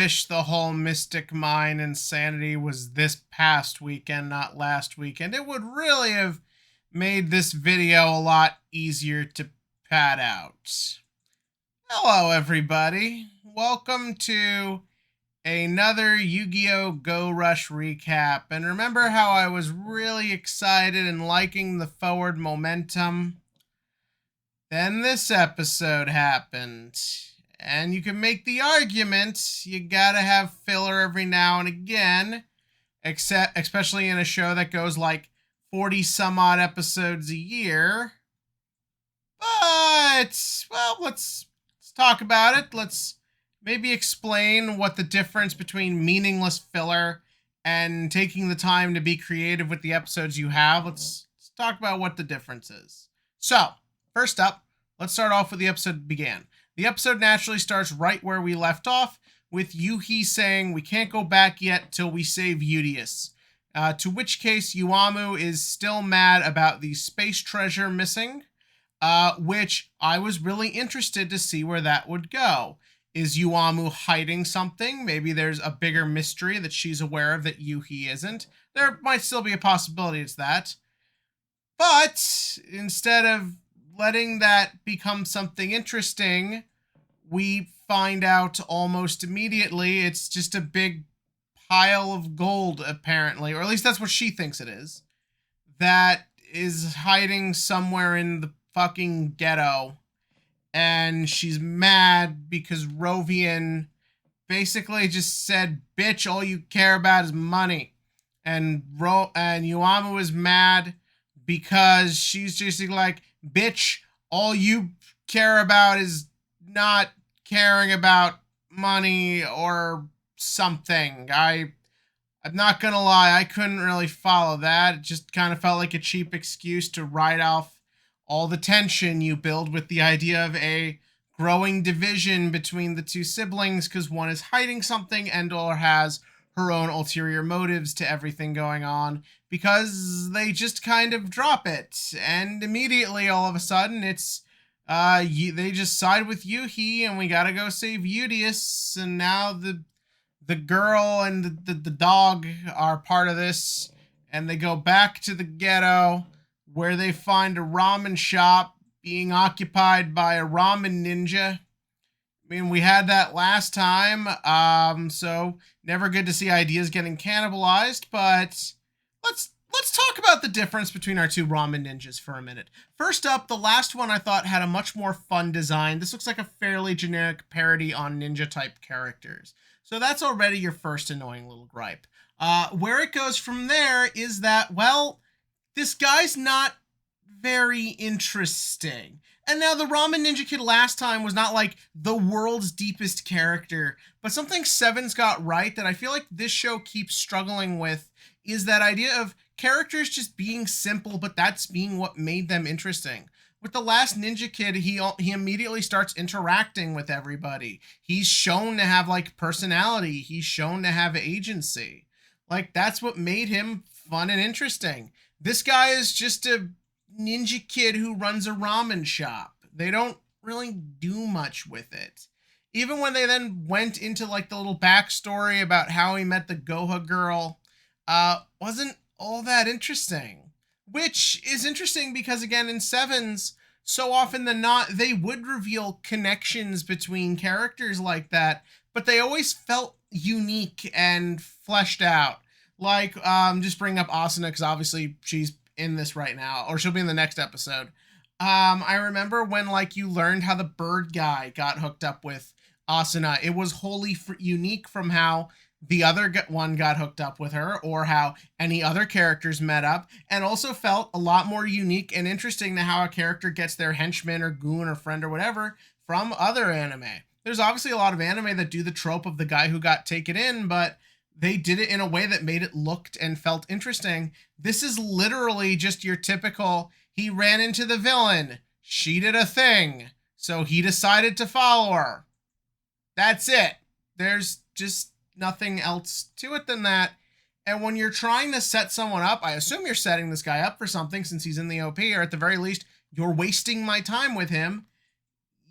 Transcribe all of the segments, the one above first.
wish the whole Mystic Mine insanity was this past weekend, not last weekend. It would really have made this video a lot easier to pad out. Hello, everybody. Welcome to another Yu-Gi-Oh! Go Rush recap. And remember how I was really excited and liking the forward momentum? Then this episode happened. And you can make the argument you gotta have filler every now and again, especially in a show that goes like 40 some odd episodes a year. But, well, let's talk about it. Let's maybe explain what the difference between meaningless filler and taking the time to be creative with the episodes you have. Let's talk about what the difference is. So, first up, let's start off with the episode began. The episode naturally starts right where we left off, with Yugioh saying we can't go back yet till we save Yugioh. To which case Yuamu is still mad about the space treasure missing, which I was really interested to see where that would go. Is Yuamu hiding something? Maybe there's a bigger mystery that she's aware of that Yugioh isn't. There might still be a possibility it's that. But instead of letting that become something interesting, we find out almost immediately it's just a big pile of gold, apparently, or at least that's what she thinks it is, that is hiding somewhere in the fucking ghetto. And she's mad because Rovian basically just said, bitch, all you care about is money. And Yuamu is mad because she's just like, bitch, all you care about is not caring about money or something. I'm not gonna lie, I couldn't really follow that. It just kind of felt like a cheap excuse to write off all the tension you build with the idea of a growing division between the two siblings, because one is hiding something and or has her own ulterior motives to everything going on, because they just kind of drop it. And immediately, all of a sudden, it's they just side with Yugioh and we gotta go save Yugioh, and now the girl and the dog are part of this, and they go back to the ghetto where they find a ramen shop being occupied by a Ramen Ninja. I mean, we had that last time, so never good to see ideas getting cannibalized, but let's talk about the difference between our two Ramen Ninjas for a minute. First up, the last one I thought had a much more fun design. This looks like a fairly generic parody on ninja-type characters. So that's already your first annoying little gripe. Where it goes from there is that, well, this guy's not very interesting. And now the Ramen Ninja Kid last time was not like the world's deepest character, but something Seven's got right that I feel like this show keeps struggling with is that idea of characters just being simple, but that's being what made them interesting. With the last Ninja Kid, he immediately starts interacting with everybody. He's shown to have like personality. He's shown to have agency. Like, that's what made him fun and interesting. This guy is just a ninja kid who runs a ramen shop. They don't really do much with it. Even when they then went into like the little backstory about how he met the Goha girl, wasn't all that interesting. Which is interesting because, again, in Sevens, so often than not, they would reveal connections between characters like that, but they always felt unique and fleshed out. Like, just bring up Asuna, because obviously she's in this right now, or she'll be in the next episode. I remember when, like, you learned how the bird guy got hooked up with Asuna. It was wholly unique from how the other one got hooked up with her, or how any other characters met up, and also felt a lot more unique and interesting to how a character gets their henchman or goon or friend or whatever from other anime. There's obviously a lot of anime that do the trope of the guy who got taken in, but they did it in a way that made it looked and felt interesting. This is literally just your typical, he ran into the villain, she did a thing, so he decided to follow her. That's it. There's just nothing else to it than that. And when you're trying to set someone up, I assume you're setting this guy up for something since he's in the OP, or at the very least, you're wasting my time with him.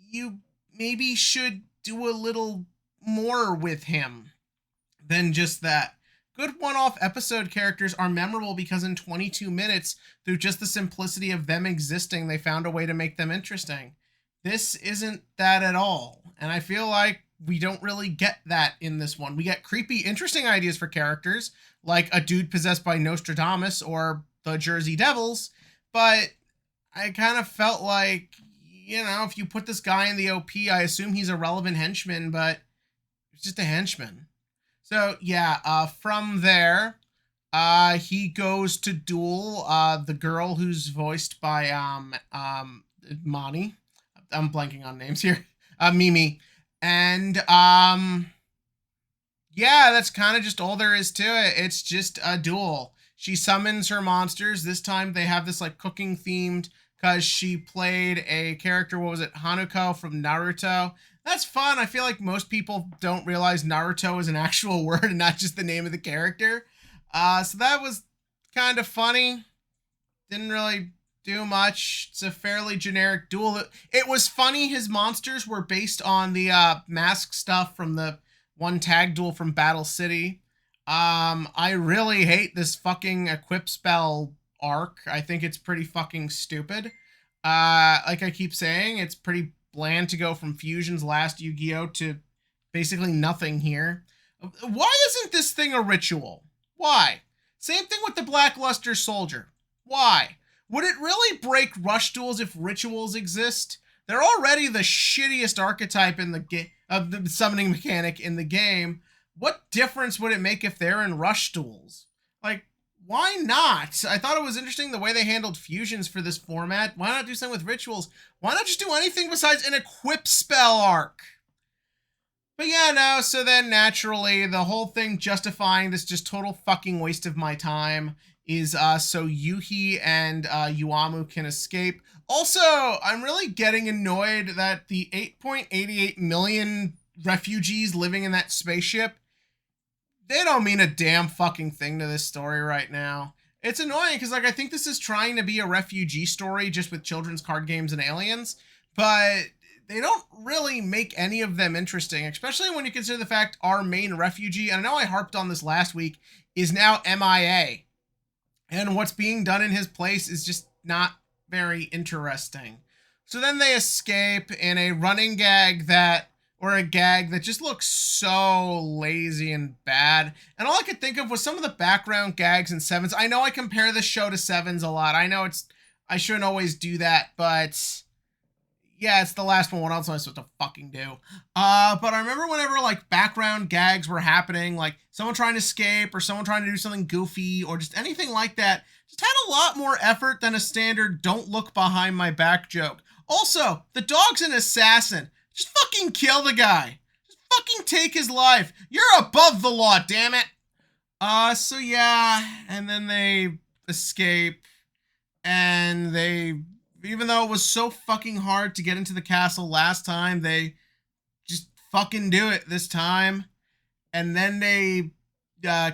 You maybe should do a little more with him than just that. Good one-off episode characters are memorable because in 22 minutes, through just the simplicity of them existing, they found a way to make them interesting. This isn't that at all, and I feel like we don't really get that in this one. We get creepy, interesting ideas for characters, like a dude possessed by Nostradamus or the Jersey Devils, but I kind of felt like, if you put this guy in the OP, I assume he's a relevant henchman, but it's just a henchman. So yeah, from there, he goes to duel the girl who's voiced by Mani. I'm blanking on names here. Mimi. And yeah, that's kind of just all there is to it. It's just a duel. She summons her monsters. This time they have this like cooking themed because she played a character, what was it, Hanuko from Naruto. That's fun. I feel like most people don't realize Naruto is an actual word and not just the name of the character. So that was kind of funny. Didn't really do much. It's a fairly generic duel. It was funny. His monsters were based on the mask stuff from the one tag duel from Battle City. I really hate this fucking equip spell arc. I think it's pretty fucking stupid. Like I keep saying, it's pretty bland to go from Fusion's last Yu-Gi-Oh to basically nothing here. Why isn't this thing a ritual? Why? Same thing with the Blackluster Soldier. Why? Would it really break rush duels if rituals exist? They're already the shittiest archetype in the of the summoning mechanic in the game. What difference would it make if they're in rush duels? Like, why not? I thought it was interesting the way they handled fusions for this format. Why not do something with rituals? Why not just do anything besides an equip spell arc? But yeah, no, so then naturally, the whole thing justifying this just total fucking waste of my time is so Yuhi and Yuamu can escape. Also, I'm really getting annoyed that the 8.88 million refugees living in that spaceship, they don't mean a damn fucking thing to this story right now. It's annoying because, like, I think this is trying to be a refugee story just with children's card games and aliens, but they don't really make any of them interesting, especially when you consider the fact our main refugee, and I know I harped on this last week, is now MIA. And what's being done in his place is just not very interesting. So then they escape in a running gag or a gag that just looks so lazy and bad. And all I could think of was some of the background gags in Sevens. I know I compare this show to Sevens a lot. I know I shouldn't always do that, but yeah, it's the last one. What else am I supposed to fucking do? But I remember whenever like background gags were happening, like someone trying to escape or someone trying to do something goofy or just anything like that, just had a lot more effort than a standard "don't look behind my back" joke. Also, the dog's an assassin. Just fucking kill the guy. Just fucking take his life. You're above the law, damn it. So yeah, and then they escape, and even though it was so fucking hard to get into the castle last time, they just fucking do it this time. And then they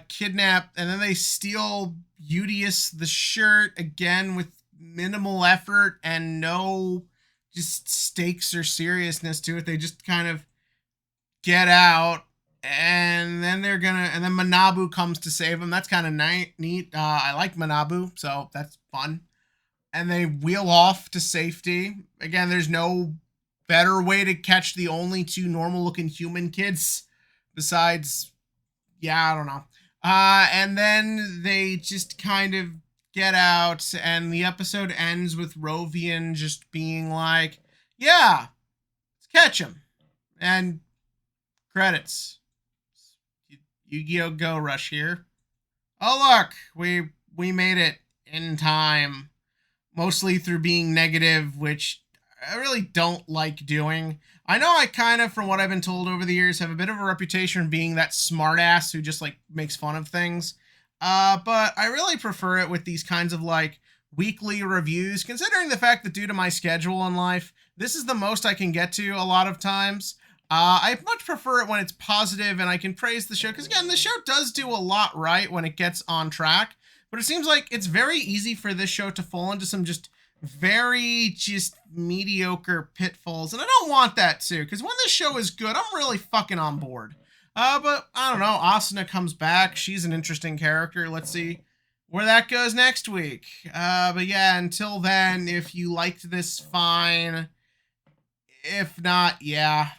kidnap, and then they steal Udius the shirt again with minimal effort and no just stakes or seriousness to it. They just kind of get out, and then and then Manabu comes to save them. That's kind of neat. I like Manabu, so that's fun. And they wheel off to safety. Again, there's no better way to catch the only two normal-looking human kids besides, yeah, I don't know. And then they just kind of get out, and the episode ends with Rovian just being like, yeah, let's catch him. And credits. Yu-Gi-Oh! Go Rush here. Oh, look, we made it in time. Mostly through being negative, which I really don't like doing. I know I kind of, from what I've been told over the years, have a bit of a reputation for being that smartass who just like makes fun of things. But I really prefer it with these kinds of like weekly reviews, considering the fact that due to my schedule in life, this is the most I can get to a lot of times. I much prefer it when it's positive and I can praise the show, because again, the show does do a lot right when it gets on track. But it seems like it's very easy for this show to fall into some just very just mediocre pitfalls, and I don't want that too, because when this show is good, I'm really fucking on board. But I don't know, Asuna comes back, she's an interesting character. Let's see where that goes next week. But yeah, until then, if you liked this, fine. If not, yeah.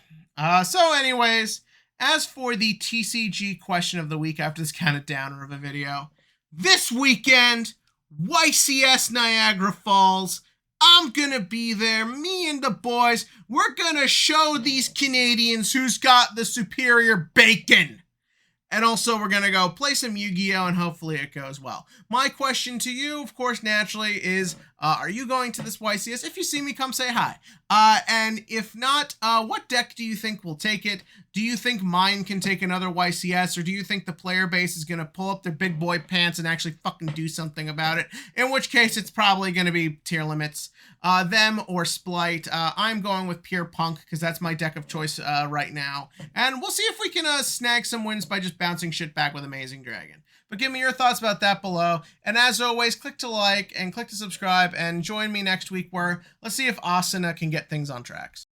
So anyways, as for the TCG question of the week after this kind of downer of a video, this weekend, YCS Niagara Falls. I'm gonna be there. Me and the boys, we're gonna show these Canadians who's got the superior bacon. And also, we're going to go play some Yu-Gi-Oh! And hopefully it goes well. My question to you, of course, naturally, is are you going to this YCS? If you see me, come say hi. And if not, what deck do you think will take it? Do you think mine can take another YCS? Or do you think the player base is going to pull up their big boy pants and actually fucking do something about it? In which case, it's probably going to be tier limits. Them or Splight. I'm going with Pure Punk because that's my deck of choice right now. And we'll see if we can snag some wins by just bouncing shit back with Amazing Dragon. But give me your thoughts about that below. And as always, click to like and click to subscribe and join me next week where let's see if Asuna can get things on tracks.